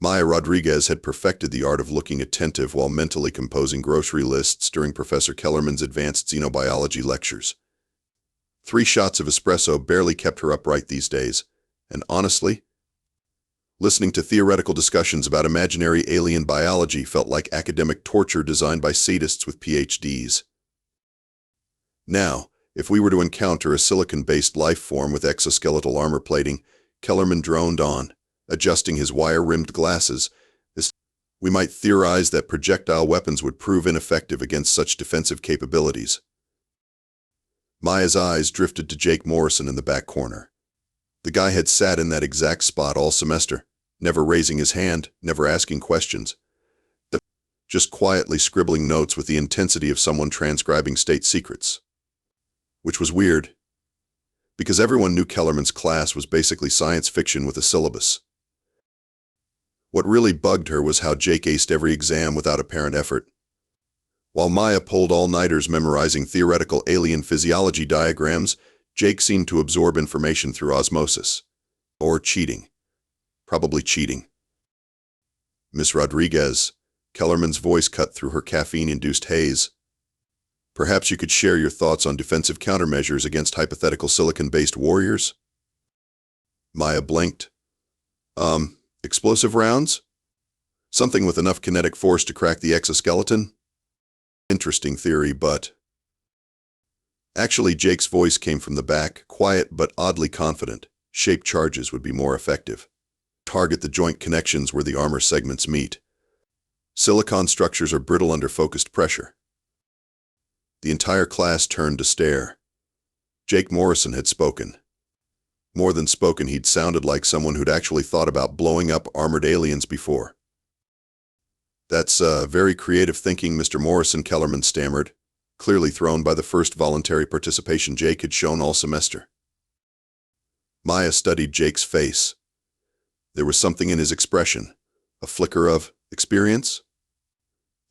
Maya Rodriguez had perfected the art of looking attentive while mentally composing grocery lists during Professor Kellerman's Advanced Xenobiology lectures. 3 shots of espresso barely kept her upright these days, and honestly, listening to theoretical discussions about imaginary alien biology felt like academic torture designed by sadists with PhDs. Now, if we were to encounter a silicon-based life form with exoskeletal armor plating, Kellerman droned on, adjusting his wire-rimmed glasses. We might theorize that projectile weapons would prove ineffective against such defensive capabilities. Maya's eyes drifted to Jake Morrison in the back corner. The guy had sat in that exact spot all semester, never raising his hand, never asking questions, just quietly scribbling notes with the intensity of someone transcribing state secrets. Which was weird, because everyone knew Kellerman's class was basically science fiction with a syllabus. What really bugged her was how Jake aced every exam without apparent effort. While Maya pulled all-nighters memorizing theoretical alien physiology diagrams, Jake seemed to absorb information through osmosis. Or cheating. Probably cheating. Miss Rodriguez, Kellerman's voice cut through her caffeine-induced haze. Perhaps you could share your thoughts on defensive countermeasures against hypothetical silicon-based warriors? Maya blinked. Explosive rounds? Something with enough kinetic force to crack the exoskeleton? Interesting theory, but... Actually, Jake's voice came from the back, quiet but oddly confident. Shaped charges would be more effective. Target the joint connections where the armor segments meet. Silicon structures are brittle under focused pressure. The entire class turned to stare. Jake Morrison had spoken. More than spoken, he'd sounded like someone who'd actually thought about blowing up armored aliens before. That's very creative thinking, Mr. Morrison, Kellerman stammered, clearly thrown by the first voluntary participation Jake had shown all semester. Maya studied Jake's face. There was something in his expression, a flicker of experience.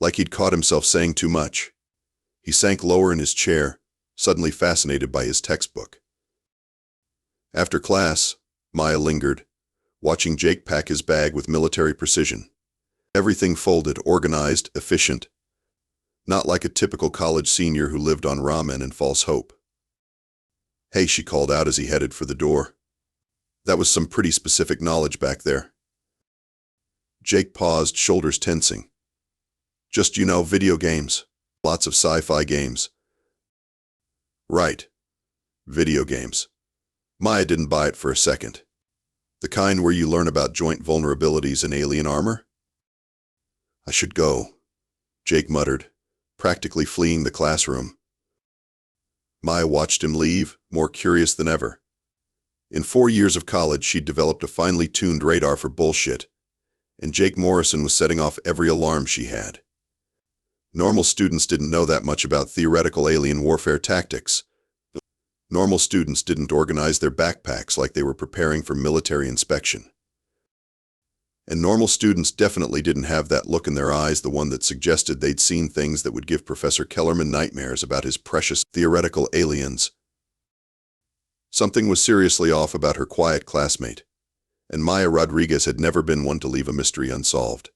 Like he'd caught himself saying too much. He sank lower in his chair, suddenly fascinated by his textbook. After class, Maya lingered, watching Jake pack his bag with military precision. Everything folded, organized, efficient. Not like a typical college senior who lived on ramen and false hope. Hey, she called out as he headed for the door. That was some pretty specific knowledge back there. Jake paused, shoulders tensing. Just, video games. Lots of sci-fi games. Right. Video games. Maya didn't buy it for a second. The kind where you learn about joint vulnerabilities in alien armor? I should go, Jake muttered, practically fleeing the classroom. Maya watched him leave, more curious than ever. In 4 years of college, she'd developed a finely tuned radar for bullshit, and Jake Morrison was setting off every alarm she had. Normal students didn't know that much about theoretical alien warfare tactics. Normal students didn't organize their backpacks like they were preparing for military inspection. And normal students definitely didn't have that look in their eyes, the one that suggested they'd seen things that would give Professor Kellerman nightmares about his precious theoretical aliens. Something was seriously off about her quiet classmate, and Maya Rodriguez had never been one to leave a mystery unsolved.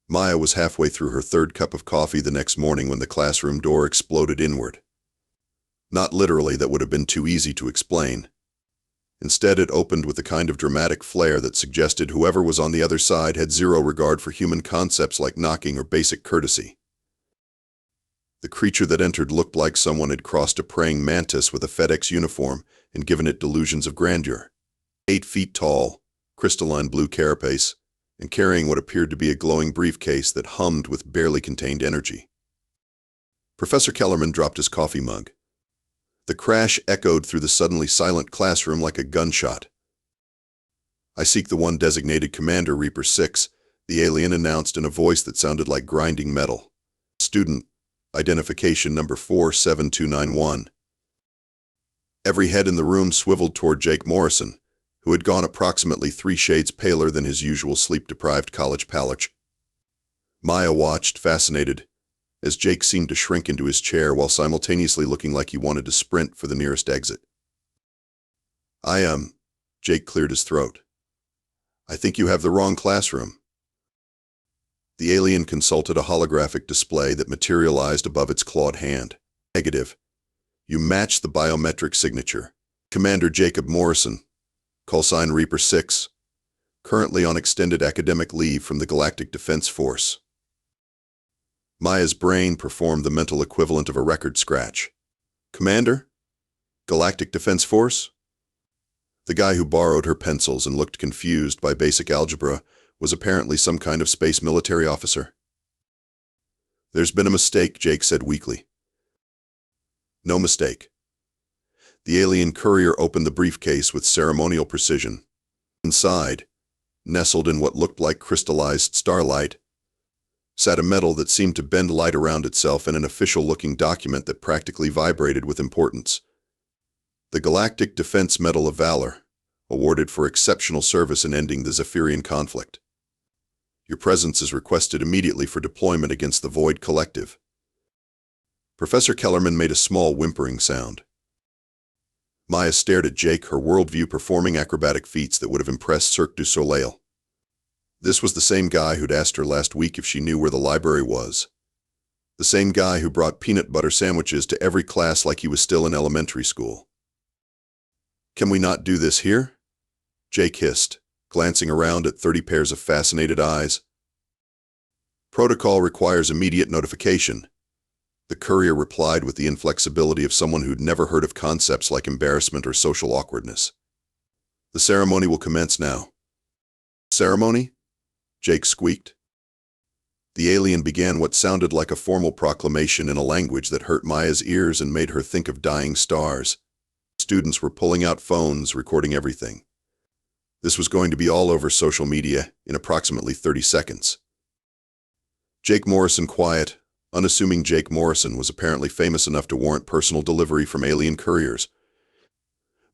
Maya was halfway through her 3rd cup of coffee the next morning when the classroom door exploded inward. Not literally, that would have been too easy to explain. Instead, it opened with a kind of dramatic flair that suggested whoever was on the other side had zero regard for human concepts like knocking or basic courtesy. The creature that entered looked like someone had crossed a praying mantis with a FedEx uniform and given it delusions of grandeur. 8 feet tall, crystalline blue carapace, and carrying what appeared to be a glowing briefcase that hummed with barely contained energy. Professor Kellerman dropped his coffee mug. The crash echoed through the suddenly silent classroom like a gunshot. I seek the one designated Commander Reaper 6, the alien announced in a voice that sounded like grinding metal. Student, identification number 47291. Every head in the room swiveled toward Jake Morrison, who had gone approximately 3 shades paler than his usual sleep-deprived college pallor. Maya watched, fascinated, as Jake seemed to shrink into his chair while simultaneously looking like he wanted to sprint for the nearest exit. Jake cleared his throat. I think you have the wrong classroom. The alien consulted a holographic display that materialized above its clawed hand. Negative. You match the biometric signature. Commander Jake Morrison, callsign Reaper 6, currently on extended academic leave from the Galactic Defense Force. Maya's brain performed the mental equivalent of a record scratch. Commander? Galactic Defense Force? The guy who borrowed her pencils and looked confused by basic algebra was apparently some kind of space military officer. There's been a mistake, Jake said weakly. No mistake. The alien courier opened the briefcase with ceremonial precision. Inside, nestled in what looked like crystallized starlight, sat a metal that seemed to bend light around itself in an official-looking document that practically vibrated with importance. The Galactic Defense Medal of Valor, awarded for exceptional service in ending the Zephyrian Conflict. Your presence is requested immediately for deployment against the Void Collective. Professor Kellerman made a small whimpering sound. Maya stared at Jake, her worldview performing acrobatic feats that would have impressed Cirque du Soleil. This was the same guy who'd asked her last week if she knew where the library was. The same guy who brought peanut butter sandwiches to every class like he was still in elementary school. Can we not do this here? Jake hissed, glancing around at 30 pairs of fascinated eyes. Protocol requires immediate notification. The courier replied with the inflexibility of someone who'd never heard of concepts like embarrassment or social awkwardness. The ceremony will commence now. Ceremony? Jake squeaked. The alien began what sounded like a formal proclamation in a language that hurt Maya's ears and made her think of dying stars. Students were pulling out phones, recording everything. This was going to be all over social media in approximately 30 seconds. Jake Morrison, quiet, unassuming Jake Morrison, was apparently famous enough to warrant personal delivery from alien couriers.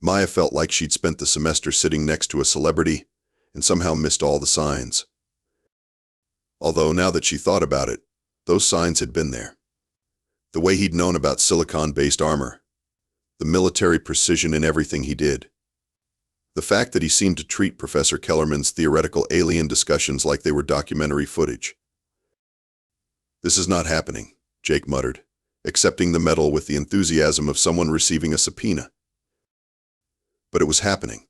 Maya felt like she'd spent the semester sitting next to a celebrity and somehow missed all the signs. Although, now that she thought about it, those signs had been there. The way he'd known about silicon-based armor, the military precision in everything he did. The fact that he seemed to treat Professor Kellerman's theoretical alien discussions like they were documentary footage. This is not happening, Jake muttered, accepting the medal with the enthusiasm of someone receiving a subpoena. But it was happening,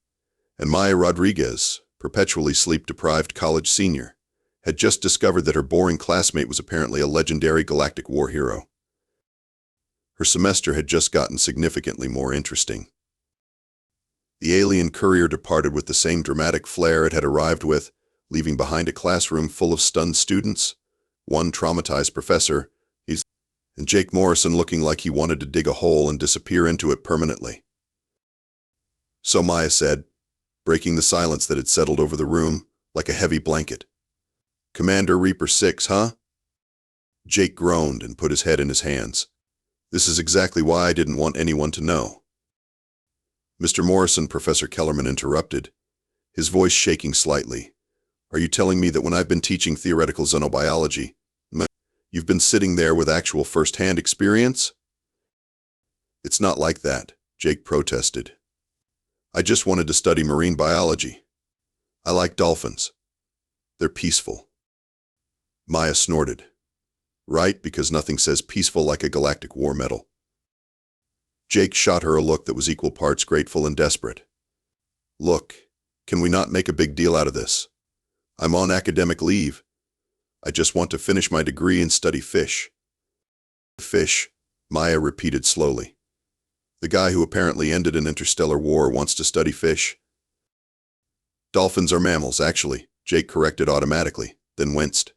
and Maya Rodriguez, perpetually sleep-deprived college senior, had just discovered that her boring classmate was apparently a legendary galactic war hero. Her semester had just gotten significantly more interesting. The alien courier departed with the same dramatic flair it had arrived with, leaving behind a classroom full of stunned students, one traumatized professor, and Jake Morrison looking like he wanted to dig a hole and disappear into it permanently. So Maya said, breaking the silence that had settled over the room like a heavy blanket. Commander Reaper 6, huh? Jake groaned and put his head in his hands. This is exactly why I didn't want anyone to know. Mr. Morrison, Professor Kellerman interrupted, his voice shaking slightly. Are you telling me that when I've been teaching theoretical xenobiology, you've been sitting there with actual first-hand experience? It's not like that, Jake protested. I just wanted to study marine biology. I like dolphins. They're peaceful. Maya snorted. Right, because nothing says peaceful like a galactic war medal. Jake shot her a look that was equal parts grateful and desperate. Look, can we not make a big deal out of this? I'm on academic leave. I just want to finish my degree and study fish. Fish, Maya repeated slowly. The guy who apparently ended an interstellar war wants to study fish. Dolphins are mammals, actually, Jake corrected automatically, then winced.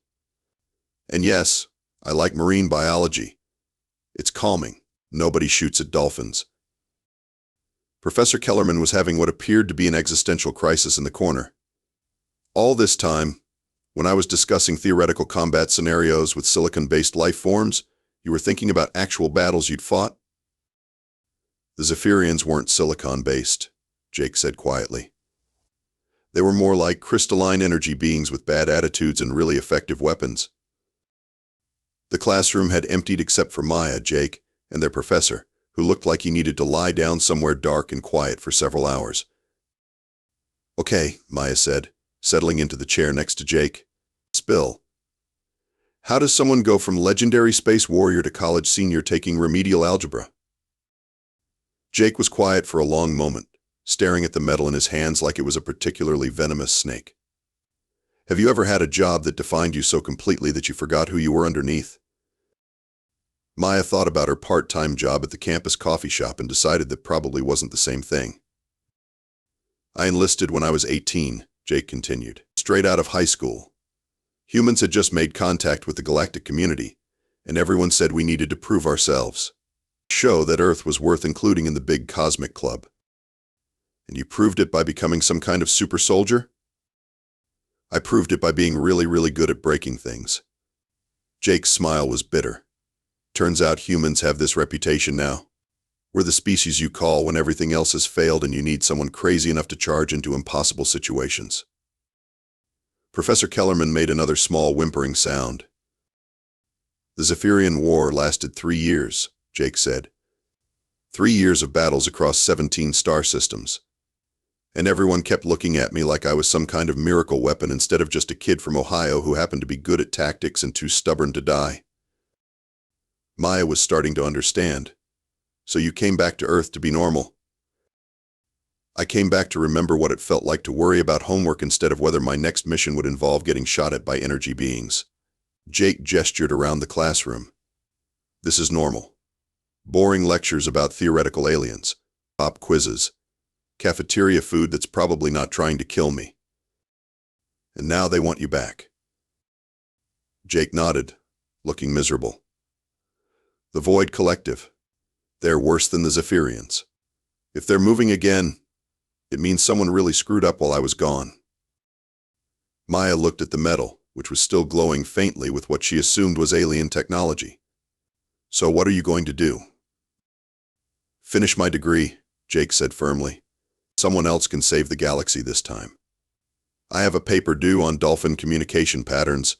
And yes, I like marine biology. It's calming. Nobody shoots at dolphins. Professor Kellerman was having what appeared to be an existential crisis in the corner. All this time, when I was discussing theoretical combat scenarios with silicon-based life forms, you were thinking about actual battles you'd fought? The Zephyrians weren't silicon-based, Jake said quietly. They were more like crystalline energy beings with bad attitudes and really effective weapons. The classroom had emptied except for Maya, Jake, and their professor, who looked like he needed to lie down somewhere dark and quiet for several hours. Okay, Maya said, settling into the chair next to Jake. Spill. How does someone go from legendary space warrior to college senior taking remedial algebra? Jake was quiet for a long moment, staring at the metal in his hands like it was a particularly venomous snake. Have you ever had a job that defined you so completely that you forgot who you were underneath? Maya thought about her part-time job at the campus coffee shop and decided that probably wasn't the same thing. I enlisted when I was 18, Jake continued, straight out of high school. Humans had just made contact with the galactic community, and everyone said we needed to prove ourselves. Show that Earth was worth including in the big cosmic club. And you proved it by becoming some kind of super soldier? I proved it by being really, really good at breaking things. Jake's smile was bitter. Turns out humans have this reputation now. We're the species you call when everything else has failed and you need someone crazy enough to charge into impossible situations. Professor Kellerman made another small whimpering sound. The Zephyrian War lasted 3 years, Jake said. 3 years of battles across 17 star systems. And everyone kept looking at me like I was some kind of miracle weapon instead of just a kid from Ohio who happened to be good at tactics and too stubborn to die. Maya was starting to understand. So you came back to Earth to be normal. I came back to remember what it felt like to worry about homework instead of whether my next mission would involve getting shot at by energy beings. Jake gestured around the classroom. This is normal. Boring lectures about theoretical aliens, pop quizzes, cafeteria food that's probably not trying to kill me. And now they want you back. Jake nodded, looking miserable. The Void Collective. They're worse than the Zephyrians. If they're moving again, it means someone really screwed up while I was gone. Maya looked at the metal, which was still glowing faintly with what she assumed was alien technology. So what are you going to do? Finish my degree, Jake said firmly. Someone else can save the galaxy this time. I have a paper due on dolphin communication patterns.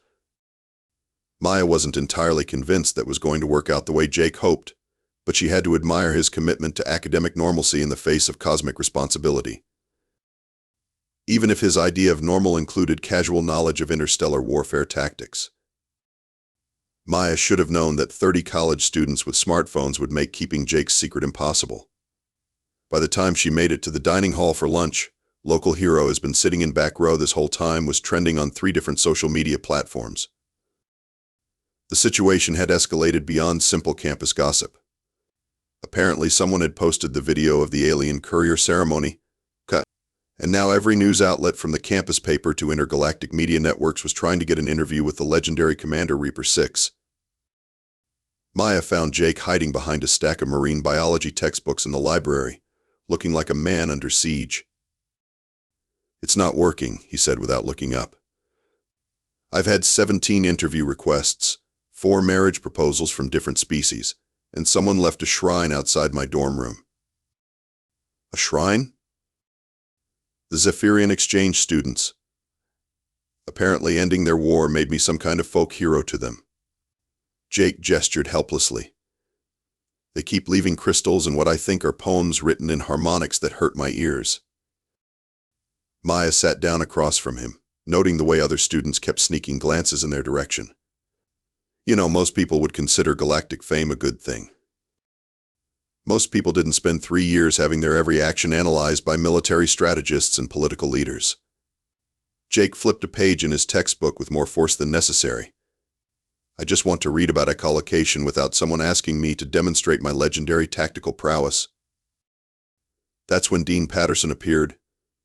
Maya wasn't entirely convinced that was going to work out the way Jake hoped, but she had to admire his commitment to academic normalcy in the face of cosmic responsibility. Even if his idea of normal included casual knowledge of interstellar warfare tactics. Maya should have known that 30 college students with smartphones would make keeping Jake's secret impossible. By the time she made it to the dining hall for lunch, Local Hero has been sitting in back row this whole time was trending on 3 different social media platforms. The situation had escalated beyond simple campus gossip. Apparently someone had posted the video of the alien courier ceremony, and now every news outlet from the campus paper to intergalactic media networks was trying to get an interview with the legendary Commander Reaper 6. Maya found Jake hiding behind a stack of marine biology textbooks in the library, looking like a man under siege. It's not working, he said without looking up. I've had 17 interview requests, 4 marriage proposals from different species, and someone left a shrine outside my dorm room. A shrine? The Zephyrian exchange students. Apparently ending their war made me some kind of folk hero to them. Jake gestured helplessly. They keep leaving crystals and what I think are poems written in harmonics that hurt my ears. Maya sat down across from him, noting the way other students kept sneaking glances in their direction. You know, most people would consider galactic fame a good thing. Most people didn't spend 3 years having their every action analyzed by military strategists and political leaders. Jake flipped a page in his textbook with more force than necessary. I just want to read about echolocation without someone asking me to demonstrate my legendary tactical prowess. That's when Dean Patterson appeared,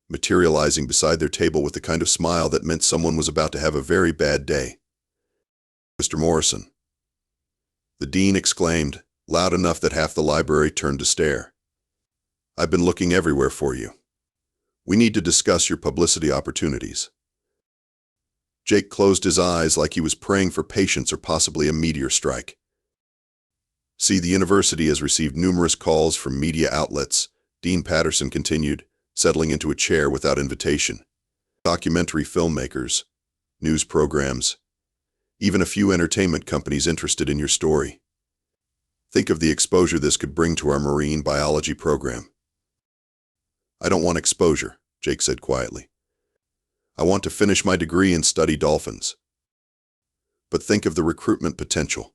materializing beside their table with the kind of smile that meant someone was about to have a very bad day. Mr. Morrison. The dean exclaimed, loud enough that half the library turned to stare. I've been looking everywhere for you. We need to discuss your publicity opportunities. Jake closed his eyes like he was praying for patience or possibly a meteor strike. See, the university has received numerous calls from media outlets, Dean Patterson continued, settling into a chair without invitation. Documentary filmmakers, news programs, even a few entertainment companies interested in your story. Think of the exposure this could bring to our marine biology program. I don't want exposure, Jake said quietly. I want to finish my degree and study dolphins. But think of the recruitment potential.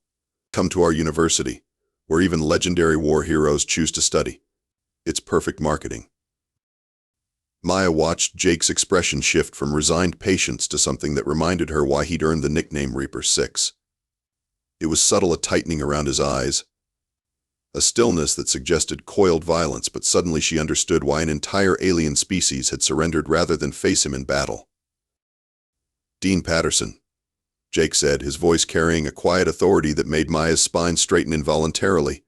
Come to our university, where even legendary war heroes choose to study. It's perfect marketing. Maya watched Jake's expression shift from resigned patience to something that reminded her why he'd earned the nickname Reaper 6. It was subtle, a tightening around his eyes, a stillness that suggested coiled violence, but suddenly she understood why an entire alien species had surrendered rather than face him in battle. Dean Patterson, Jake said, his voice carrying a quiet authority that made Maya's spine straighten involuntarily.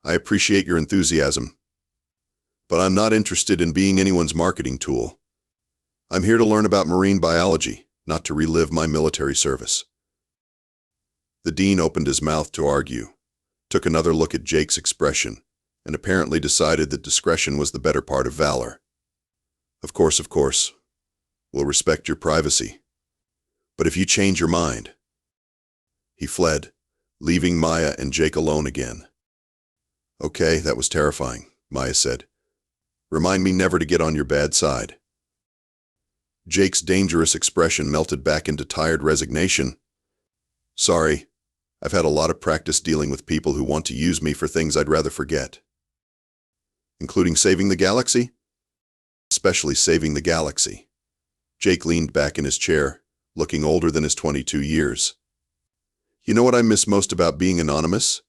I appreciate your enthusiasm, but I'm not interested in being anyone's marketing tool. I'm here to learn about marine biology, not to relive my military service. The dean opened his mouth to argue, took another look at Jake's expression, and apparently decided that discretion was the better part of valor. Of course. We'll respect your privacy. But if you change your mind... He fled, leaving Maya and Jake alone again. Okay, that was terrifying, Maya said. Remind me never to get on your bad side. Jake's dangerous expression melted back into tired resignation. Sorry, I've had a lot of practice dealing with people who want to use me for things I'd rather forget. Including saving the galaxy? Especially saving the galaxy. Jake leaned back in his chair, looking older than his 22 years. You know what I miss most about being anonymous?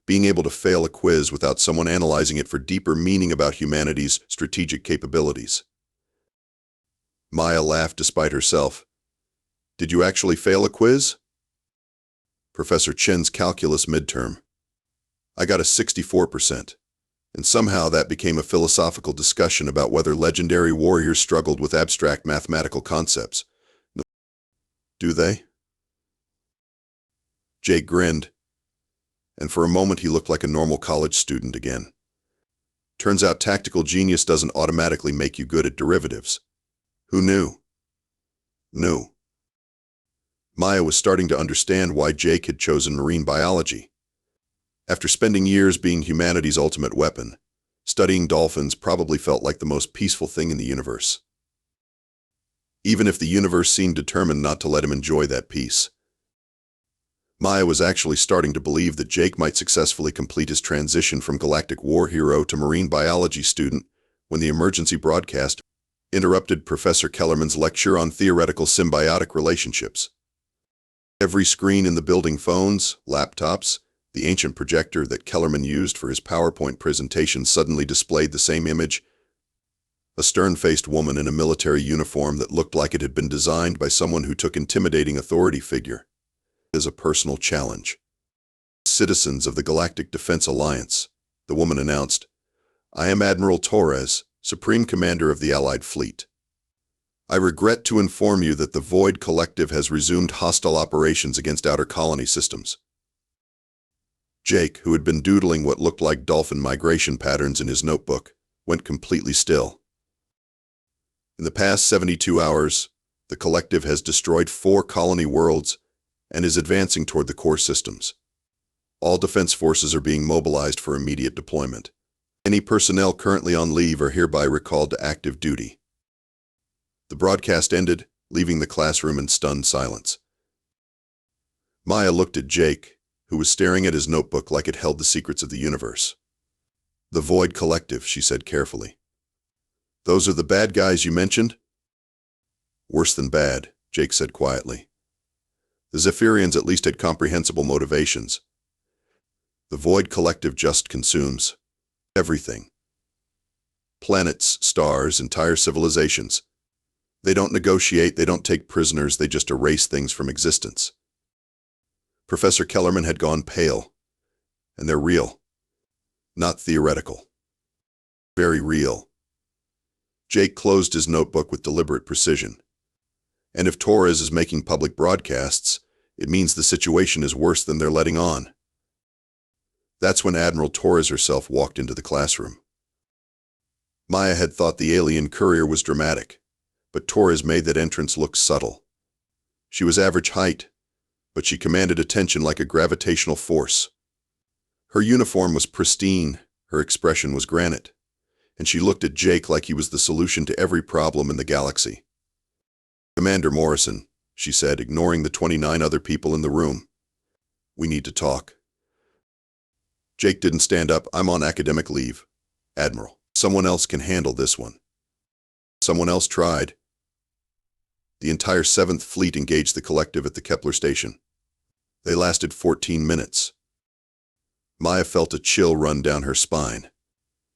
Being able to fail a quiz without someone analyzing it for deeper meaning about humanity's strategic capabilities. Maya laughed despite herself. Did you actually fail a quiz? Professor Chen's calculus midterm. I got a 64%, and somehow that became a philosophical discussion about whether legendary warriors struggled with abstract mathematical concepts. Do they? Jake grinned, and for a moment he looked like a normal college student again. Turns out tactical genius doesn't automatically make you good at derivatives. Who knew? Maya was starting to understand why Jake had chosen marine biology. After spending years being humanity's ultimate weapon, studying dolphins probably felt like the most peaceful thing in the universe. Even if the universe seemed determined not to let him enjoy that peace. Maya was actually starting to believe that Jake might successfully complete his transition from galactic war hero to marine biology student when the emergency broadcast interrupted Professor Kellerman's lecture on theoretical symbiotic relationships. Every screen in the building, phones, laptops, the ancient projector that Kellerman used for his PowerPoint presentation suddenly displayed the same image. A stern-faced woman in a military uniform that looked like it had been designed by someone who took intimidating authority figure as a personal challenge. Citizens of the Galactic Defense Alliance, the woman announced, I am Admiral Torres, Supreme Commander of the Allied Fleet. I regret to inform you that the Void Collective has resumed hostile operations against outer colony systems. Jake, who had been doodling what looked like dolphin migration patterns in his notebook, went completely still. In the past 72 hours, the Collective has destroyed 4 colony worlds and is advancing toward the core systems. All defense forces are being mobilized for immediate deployment. Any personnel currently on leave are hereby recalled to active duty. The broadcast ended, leaving the classroom in stunned silence. Maya looked at Jake, who was staring at his notebook like it held the secrets of the universe. The Void Collective, she said carefully. Those are the bad guys you mentioned? Worse than bad, Jake said quietly. The Zephyrians at least had comprehensible motivations. The Void Collective just consumes everything. Planets, stars, entire civilizations. They don't negotiate, they don't take prisoners, they just erase things from existence. Professor Kellerman had gone pale, and they're real. Not theoretical. Very real. Jake closed his notebook with deliberate precision. And if Torres is making public broadcasts, it means the situation is worse than they're letting on. That's when Admiral Torres herself walked into the classroom. Maya had thought the alien courier was dramatic, but Torres made that entrance look subtle. She was average height, but she commanded attention like a gravitational force. Her uniform was pristine, her expression was granite, and she looked at Jake like he was the solution to every problem in the galaxy. Commander Morrison, she said, ignoring the 29 other people in the room. We need to talk. Jake didn't stand up. I'm on academic leave, Admiral. Someone else can handle this one. Someone else tried. The entire 7th Fleet engaged the collective at the Kepler station. They lasted 14 minutes. Maya felt a chill run down her spine.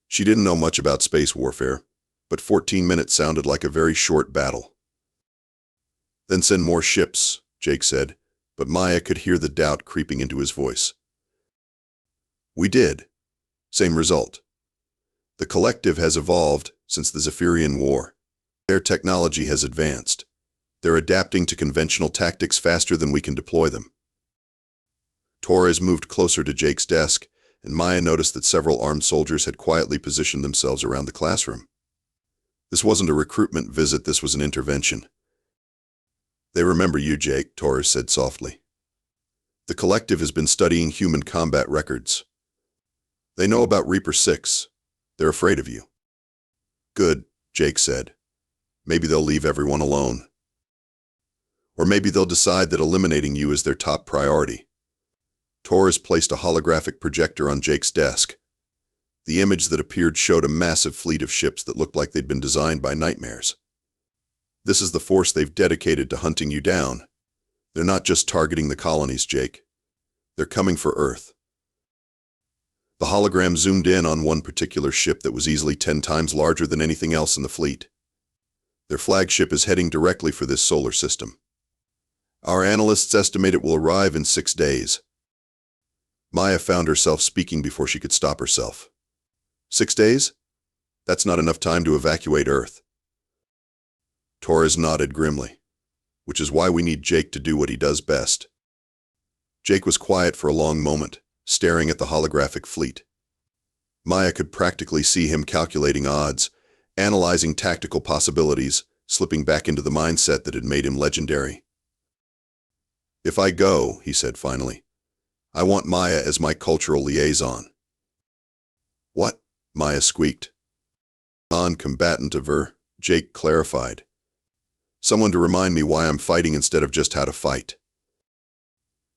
She didn't know much about space warfare, but 14 minutes sounded like a very short battle. Then send more ships, Jake said, but Maya could hear the doubt creeping into his voice. We did. Same result. The collective has evolved since the Zephyrian War. Their technology has advanced. They're adapting to conventional tactics faster than we can deploy them. Torres moved closer to Jake's desk, and Maya noticed that several armed soldiers had quietly positioned themselves around the classroom. This wasn't a recruitment visit, this was an intervention. They remember you, Jake, Torres said softly. The collective has been studying human combat records. They know about Reaper 6. They're afraid of you. Good, Jake said. Maybe they'll leave everyone alone. Or maybe they'll decide that eliminating you is their top priority. Torres placed a holographic projector on Jake's desk. The image that appeared showed a massive fleet of ships that looked like they'd been designed by nightmares. This is the force they've dedicated to hunting you down. They're not just targeting the colonies, Jake. They're coming for Earth. The hologram zoomed in on one particular ship that was easily 10 times larger than anything else in the fleet. Their flagship is heading directly for this solar system. Our analysts estimate it will arrive in 6 days. Maya found herself speaking before she could stop herself. 6 days? That's not enough time to evacuate Earth. Torres nodded grimly, which is why we need Jake to do what he does best. Jake was quiet for a long moment, staring at the holographic fleet. Maya could practically see him calculating odds, analyzing tactical possibilities, slipping back into the mindset that had made him legendary. If I go, he said finally, I want Maya as my cultural liaison. What? Maya squeaked. Non-combatant of her, Jake clarified. Someone to remind me why I'm fighting instead of just how to fight.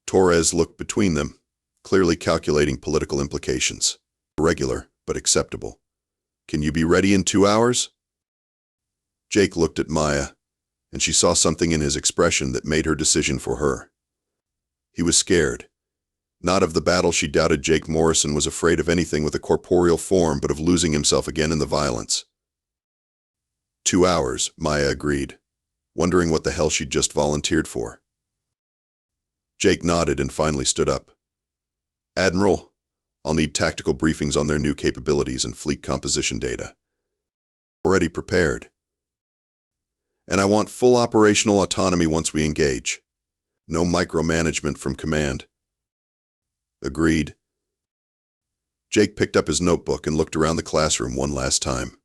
Torres looked between them, clearly calculating political implications. Irregular, but acceptable. Can you be ready in 2 hours? Jake looked at Maya, and she saw something in his expression that made her decision for her. He was scared. Not of the battle, she doubted. Jake Morrison was afraid of anything with a corporeal form, but of losing himself again in the violence. 2 hours, Maya agreed, wondering what the hell she'd just volunteered for. Jake nodded and finally stood up. Admiral, I'll need tactical briefings on their new capabilities and fleet composition data. Already prepared. And I want full operational autonomy once we engage. No micromanagement from command. Agreed. Jake picked up his notebook and looked around the classroom one last time.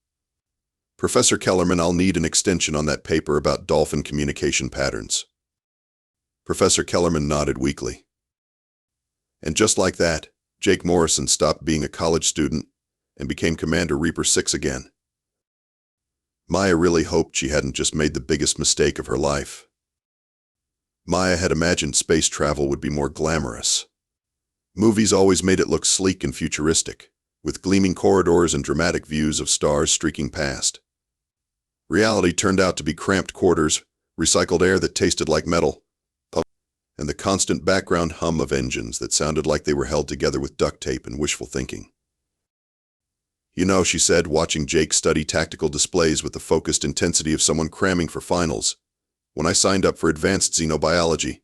Professor Kellerman, I'll need an extension on that paper about dolphin communication patterns. Professor Kellerman nodded weakly. And just like that, Jake Morrison stopped being a college student and became Commander Reaper 6 again. Maya really hoped she hadn't just made the biggest mistake of her life. Maya had imagined space travel would be more glamorous. Movies always made it look sleek and futuristic, with gleaming corridors and dramatic views of stars streaking past. Reality turned out to be cramped quarters, recycled air that tasted like metal, and the constant background hum of engines that sounded like they were held together with duct tape and wishful thinking. You know, she said, watching Jake study tactical displays with the focused intensity of someone cramming for finals, when I signed up for Advanced Xenobiology.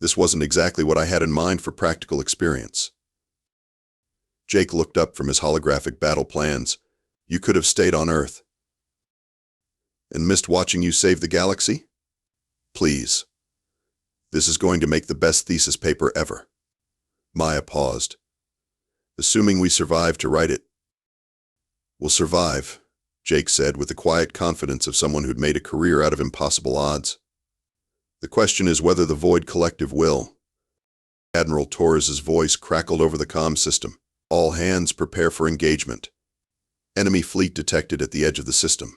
This wasn't exactly what I had in mind for practical experience. Jake looked up from his holographic battle plans. You could have stayed on Earth. And missed watching you save the galaxy? Please. This is going to make the best thesis paper ever. Maya paused. Assuming we survive to write it. We'll survive, Jake said with the quiet confidence of someone who'd made a career out of impossible odds. The question is whether the Void Collective will. Admiral Torres's voice crackled over the comm system. All hands prepare for engagement. Enemy fleet detected at the edge of the system.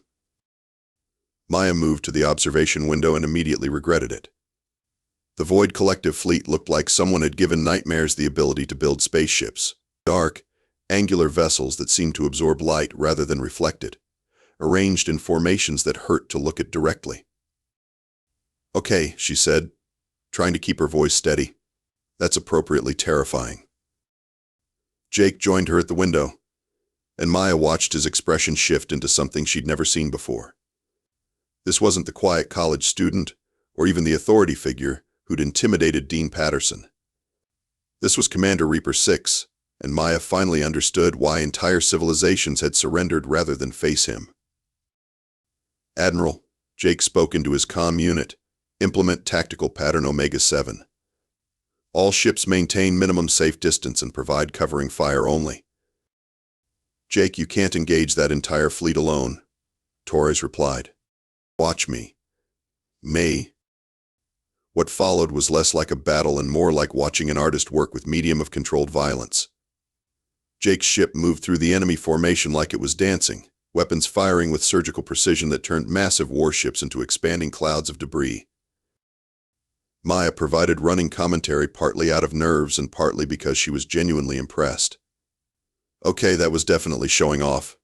Maya moved to the observation window and immediately regretted it. The Void Collective fleet looked like someone had given nightmares the ability to build spaceships. Dark, angular vessels that seemed to absorb light rather than reflect it, arranged in formations that hurt to look at directly. "Okay," she said, trying to keep her voice steady. "That's appropriately terrifying." Jake joined her at the window, and Maya watched his expression shift into something she'd never seen before. This wasn't the quiet college student, or even the authority figure who'd intimidated Dean Patterson. This was Commander Reaper 6, and Maya finally understood why entire civilizations had surrendered rather than face him. "Admiral," Jake spoke into his comm unit, "implement tactical pattern Omega-7. All ships maintain minimum safe distance and provide covering fire only." "Jake, you can't engage that entire fleet alone," Torres replied. "Watch me." "May." What followed was less like a battle and more like watching an artist work with medium of controlled violence. Jake's ship moved through the enemy formation like it was dancing, weapons firing with surgical precision that turned massive warships into expanding clouds of debris. Maya provided running commentary partly out of nerves and partly because she was genuinely impressed. "Okay, that was definitely showing off.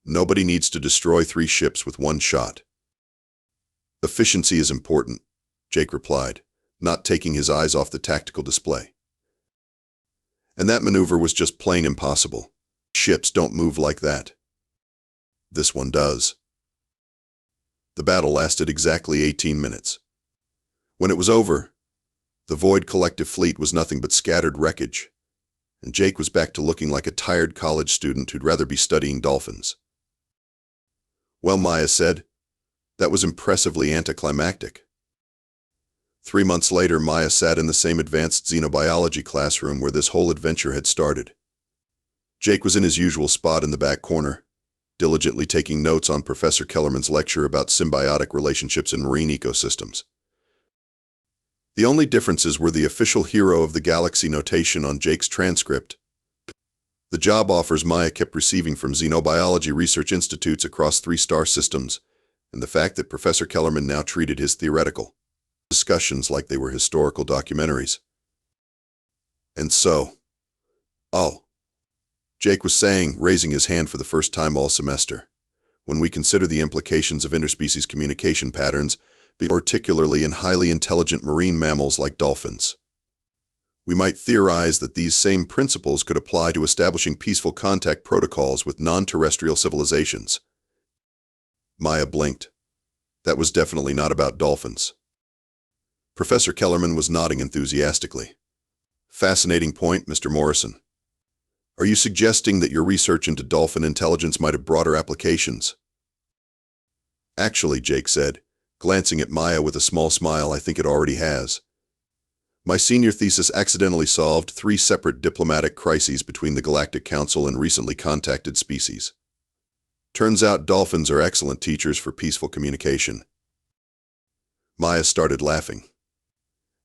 Nobody needs to destroy 3 ships with one shot." "Efficiency is important," Jake replied, not taking his eyes off the tactical display. "And that maneuver was just plain impossible. Ships don't move like that. This one does." The battle lasted exactly 18 minutes. When it was over, the Void Collective fleet was nothing but scattered wreckage, and Jake was back to looking like a tired college student who'd rather be studying dolphins. "Well," Maya said, "that was impressively anticlimactic." 3 months later, Maya sat in the same Advanced Xenobiology classroom where this whole adventure had started. Jake was in his usual spot in the back corner, diligently taking notes on Professor Kellerman's lecture about symbiotic relationships in marine ecosystems. The only differences were the official hero of the galaxy notation on Jake's transcript, the job offers Maya kept receiving from xenobiology research institutes across 3 star systems, and the fact that Professor Kellerman now treated his theoretical discussions like they were historical documentaries. "And so, Jake was saying, raising his hand for the first time all semester, "when we consider the implications of interspecies communication patterns, particularly in highly intelligent marine mammals like dolphins, we might theorize that these same principles could apply to establishing peaceful contact protocols with non-terrestrial civilizations." Maya blinked. That was definitely not about dolphins. Professor Kellerman was nodding enthusiastically. "Fascinating point, Mr. Morrison. Are you suggesting that your research into dolphin intelligence might have broader applications?" "Actually," Jake said, glancing at Maya with a small smile, "I think it already has. My senior thesis accidentally solved 3 separate diplomatic crises between the Galactic Council and recently contacted species. Turns out dolphins are excellent teachers for peaceful communication." Maya started laughing.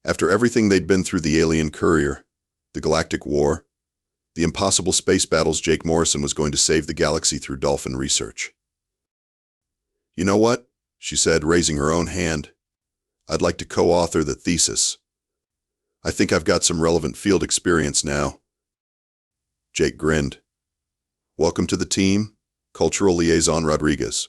After everything they'd been through, the alien courier, the Galactic War, the impossible space battles, Jake Morrison was going to save the galaxy through dolphin research. "You know what?" she said, raising her own hand. "I'd like to co-author the thesis. I think I've got some relevant field experience now." Jake grinned. "Welcome to the team, Cultural Liaison Rodriguez."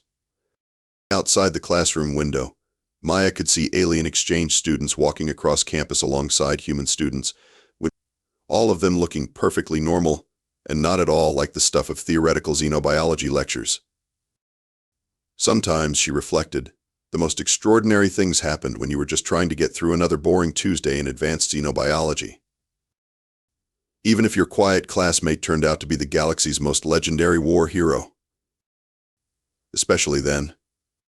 Outside the classroom window, Maya could see alien exchange students walking across campus alongside human students, with all of them looking perfectly normal and not at all like the stuff of theoretical xenobiology lectures. Sometimes, she reflected, the most extraordinary things happened when you were just trying to get through another boring Tuesday in Advanced Xenobiology. Even if your quiet classmate turned out to be the galaxy's most legendary war hero. Especially then.